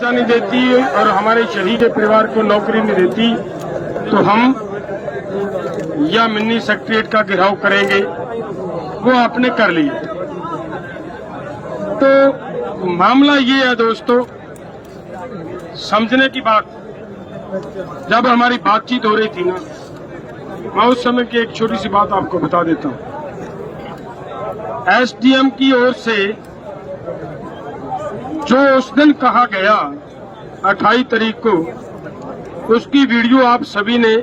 मुआवजा नहीं देती और हमारे शहीद के परिवार को नौकरी नहीं देती तो हम या मिनी सेक्रेटरीट का घेराव करेंगे, वो आपने कर लिया। तो मामला ये है दोस्तों, समझने की बात, जब हमारी बातचीत हो रही थी ना, मैं उस समय की एक छोटी सी बात आपको बता देता हूं। एसडीएम की ओर से जो उस दिन कहा गया 28 तारीख को, उसकी वीडियो आप सभी ने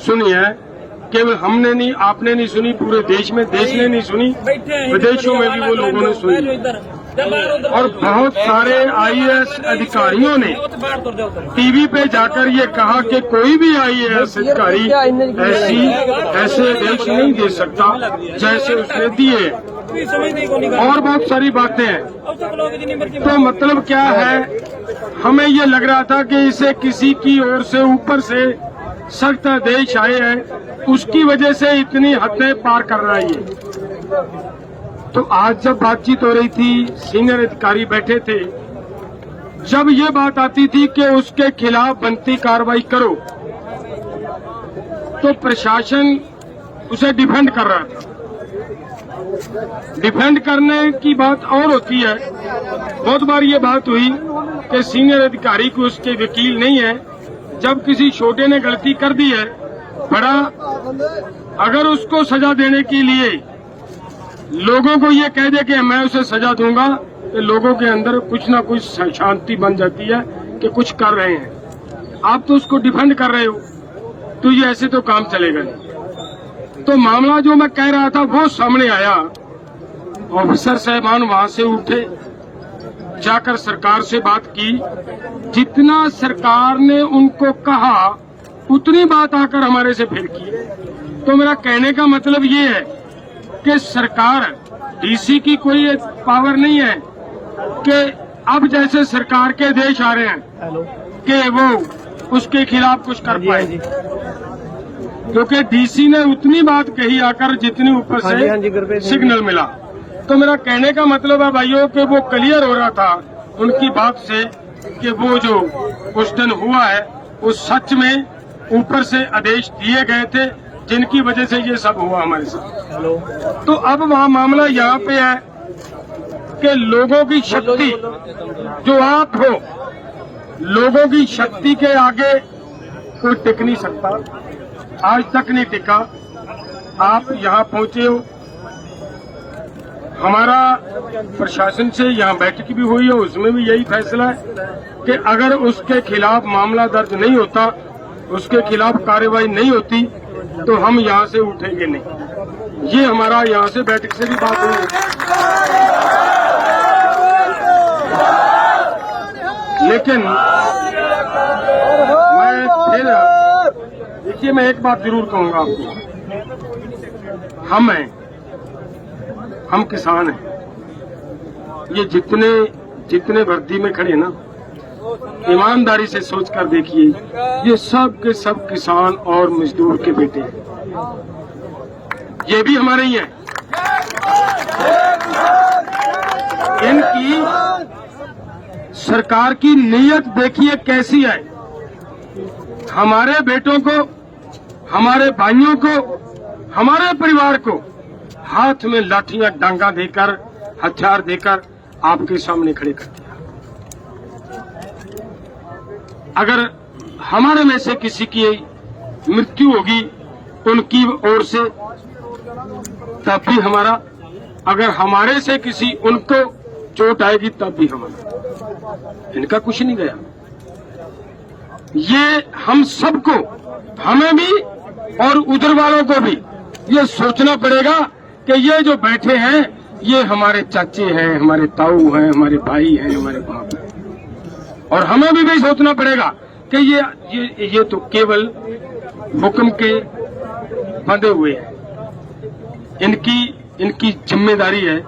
सुनी है। केवल हमने नहीं, आपने नहीं सुनी, पूरे देश में, देश ने नहीं सुनी, विदेशों में भी वो लोगों ने सुनी। और बहुत सारे आईएएस अधिकारियों ने टीवी पे जाकर ये कहा कि कोई भी आईएएस अधिकारी ऐसे देश नहीं दे सकता जैसे उसने दिए, और बहुत सारी बातें हैं। तो मतलब क्या है, हमें ये लग रहा था कि इसे किसी की ओर से ऊपर से सख्त आदेश आए हैं, उसकी वजह से इतनी हदें पार कर रहा है ये। तो आज जब बातचीत हो रही थी, सीनियर अधिकारी बैठे थे, जब ये बात आती थी कि उसके खिलाफ बनती कार्रवाई करो, तो प्रशासन उसे डिफेंड कर रहा था। डिफेंड करने की बात और होती है, बहुत बार ये बात हुई कि सीनियर अधिकारी को उसके वकील नहीं है। जब किसी छोटे ने गलती कर दी है, बड़ा अगर उसको सजा देने के लिए लोगों को ये कह दे कि मैं उसे सजा दूंगा, तो लोगों के अंदर कुछ ना कुछ शांति बन जाती है कि कुछ कर रहे हैं। आप तो उसको डिफेंड कर रहे हो, तो ये ऐसे तो काम चलेगा नहीं। तो मामला जो मैं कह रहा था वो सामने आया। ऑफिसर साहबान वहां से उठे, जाकर सरकार से बात की, जितना सरकार ने उनको कहा उतनी बात आकर हमारे से फिर की। तो मेरा कहने का मतलब ये है कि सरकार, डीसी की कोई पावर नहीं है कि अब जैसे सरकार के आदेश आ रहे हैं कि वो उसके खिलाफ कुछ कर पाए, क्योंकि डीसी ने उतनी बात कही आकर जितनी ऊपर से सिग्नल मिला। तो मेरा कहने का मतलब है भाइयों कि वो क्लियर हो रहा था उनकी बात से कि वो जो उस दिन हुआ है वो सच में ऊपर से आदेश दिए गए थे, जिनकी वजह से ये सब हुआ हमारे साथ। तो अब वहाँ मामला यहाँ पे है कि लोगों की शक्ति, जो आप हो, लोगों की शक्ति के आगे कोई टिक नहीं सकता, आज तक नहीं टिका। आप यहाँ पहुंचे हो, हमारा प्रशासन से यहाँ बैठक भी हुई है, उसमें भी यही फैसला है कि अगर उसके खिलाफ मामला दर्ज नहीं होता, उसके खिलाफ कार्रवाई नहीं होती, तो हम यहाँ से उठेंगे नहीं। ये हमारा यहाँ से बैठक से भी बात हुई। लेकिन मैं फिर देखिए, मैं एक बात जरूर कहूंगा आपको, हम किसान हैं। ये जितने वर्दी में खड़े ना, ईमानदारी से सोच कर देखिए, ये सब के सब किसान और मजदूर के बेटे हैं। ये भी हमारे ही हैं। इनकी सरकार की नीयत देखिए कैसी है। हमारे बेटों को, हमारे भाइयों को, हमारे परिवार को हाथ में लाठियां, डांगा देकर, हथियार देकर आपके सामने खड़े कर दिया। अगर हमारे में से किसी की मृत्यु होगी उनकी ओर से, तब भी हमारा, अगर हमारे से किसी उनको चोट आएगी तब भी हमारा। इनका कुछ नहीं गया। ये हम सबको, हमें भी और उधर वालों को भी ये सोचना पड़ेगा कि ये जो बैठे हैं ये हमारे चाचे हैं, हमारे ताऊ हैं, हमारे भाई हैं, हमारे बाप हैं। और हमें भी सोचना पड़ेगा कि ये तो केवल हुक्म के बंधे हुए हैं। इनकी जिम्मेदारी है।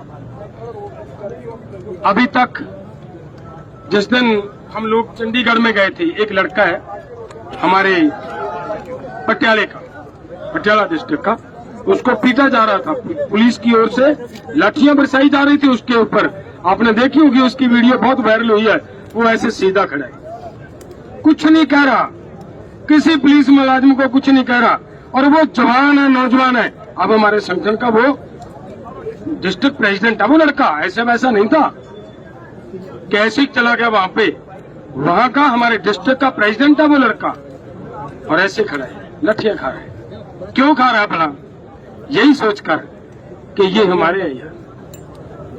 अभी तक जिस दिन हम लोग चंडीगढ़ में गए थे, एक लड़का है हमारे पटियाला डिस्ट्रिक्ट का, उसको पीटा जा रहा था, पुलिस की ओर से लाठियां बरसाई जा रही थी उसके ऊपर। आपने देखी होगी उसकी वीडियो, बहुत वायरल हुई है। वो ऐसे सीधा खड़ा है, कुछ नहीं कह रहा, किसी पुलिस मुलाजिम को कुछ नहीं कह रहा, और वो जवान है, नौजवान है। अब हमारे संगठन का वो डिस्ट्रिक्ट प्रेसिडेंट है, वो लड़का ऐसे वैसा नहीं था, कैसे चला गया वहां पे, वहां का हमारे डिस्ट्रिक्ट का प्रेसिडेंट है वो लड़का, और ऐसे खड़ा है, लठियां खा रहा है। क्यों खा रहा है भला? यही सोचकर कि ये हमारे हैं यार,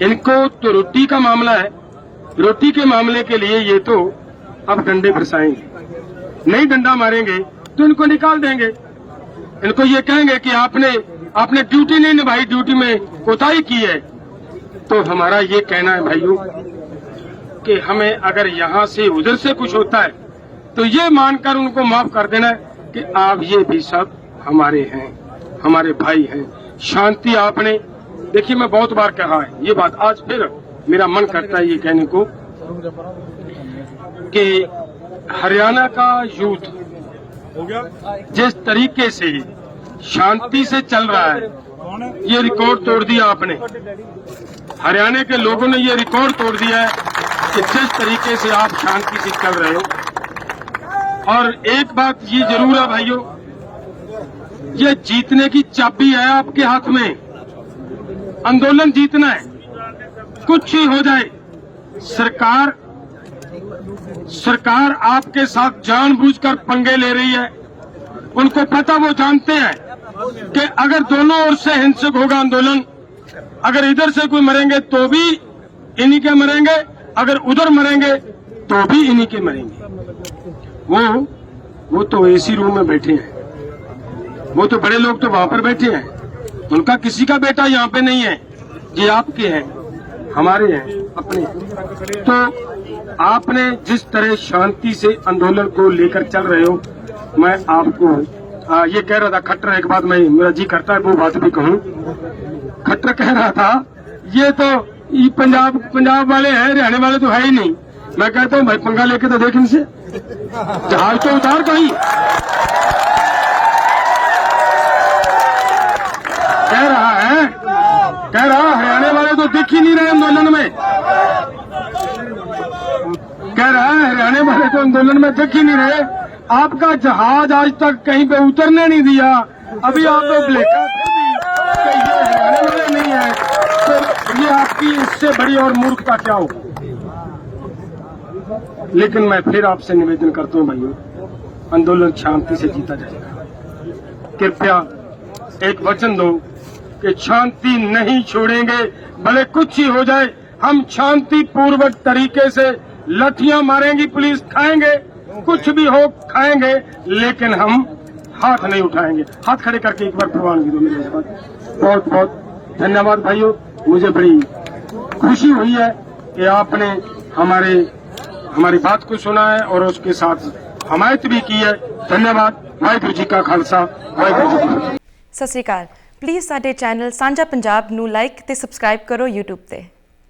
इनको तो रोटी का मामला है, रोटी के मामले के लिए ये तो अब डंडे बरसाएंगे, नहीं डंडा मारेंगे तो इनको निकाल देंगे, इनको ये कहेंगे कि आपने ड्यूटी नहीं निभाई, ड्यूटी में कोताही की है। तो हमारा ये कहना है भाइयों कि हमें अगर यहाँ से उधर से कुछ होता है तो ये मानकर उनको माफ कर देना है कि आप ये भी सब हमारे हैं, हमारे भाई हैं। शांति आपने देखिए, मैं बहुत बार कहा है ये बात, आज फिर मेरा मन करता है ये कहने को कि हरियाणा का यूथ जिस तरीके से शांति से चल रहा है, ये रिकॉर्ड तोड़ दिया आपने। हरियाणा के लोगों ने ये रिकॉर्ड तोड़ दिया है कि जिस तरीके से आप शांति से चल रहे हो। और एक बात ये जरूर है भाइयों, ये जीतने की चाबी है आपके हाथ में, आंदोलन जीतना है, कुछ ही हो जाए। सरकार आपके साथ जानबूझकर पंगे ले रही है, उनको पता, वो जानते हैं कि अगर दोनों ओर से हिंसक होगा आंदोलन, अगर इधर से कोई मरेंगे तो भी इन्हीं के मरेंगे, अगर उधर मरेंगे तो भी इन्हीं के मरेंगे। वो तो एसी रूम में बैठे हैं, वो तो बड़े लोग तो वहां पर बैठे हैं, उनका किसी का बेटा यहाँ पे नहीं है, ये आपके हैं, हमारे हैं, अपने। तो आपने जिस तरह शांति से आंदोलन को लेकर चल रहे हो, मैं आपको ये कह रहा था, खट्टर एक बात मैं, मेरा जी करता है वो बात भी कहूँ। खट्टर कह रहा था ये तो ये पंजाब वाले हैं, हरियाणा वाले तो है ही नहीं। मैं कहता हूँ भाई पंगा लेके तो देख इनसे, जहाज तो उतार कहीं। कह रहा हरियाणा वाले तो दिख ही नहीं रहे आंदोलन में, कह रहा है हरियाणा वाले तो आंदोलन में दिख ही नहीं रहे। आपका जहाज आज तक कहीं पे उतरने नहीं दिया, अभी आप लोग लेकर ये हरियाणा वाले नहीं है, तो ये आपकी इससे बड़ी और मूर्खता क्या हो। लेकिन मैं फिर आपसे निवेदन करता हूँ भाइयों, आंदोलन शांति से जीता जाएगा। कृपया एक वचन दो कि शांति नहीं छोड़ेंगे, भले कुछ ही हो जाए, हम शांति पूर्वक तरीके से लठियां मारेंगी, पुलिस खाएंगे, कुछ भी हो खाएंगे, लेकिन हम हाथ नहीं उठाएंगे। हाथ खड़े करके एक बार प्रवानगी दो मेरे साथ। बहुत बहुत धन्यवाद भाइयों, मुझे बड़ी खुशी हुई है कि आपने हमारी बात को सुना है और उसके साथ हमायत भी की है। धन्यवाद। वाहिगुरू जी का खालसा, वाहिगुरू जी की फतेह। सत श्री अकाल। प्लीज़ साडे चैनल सांझा पंजाब नू लाइक ते सबसक्राइब करो यूट्यूब ते।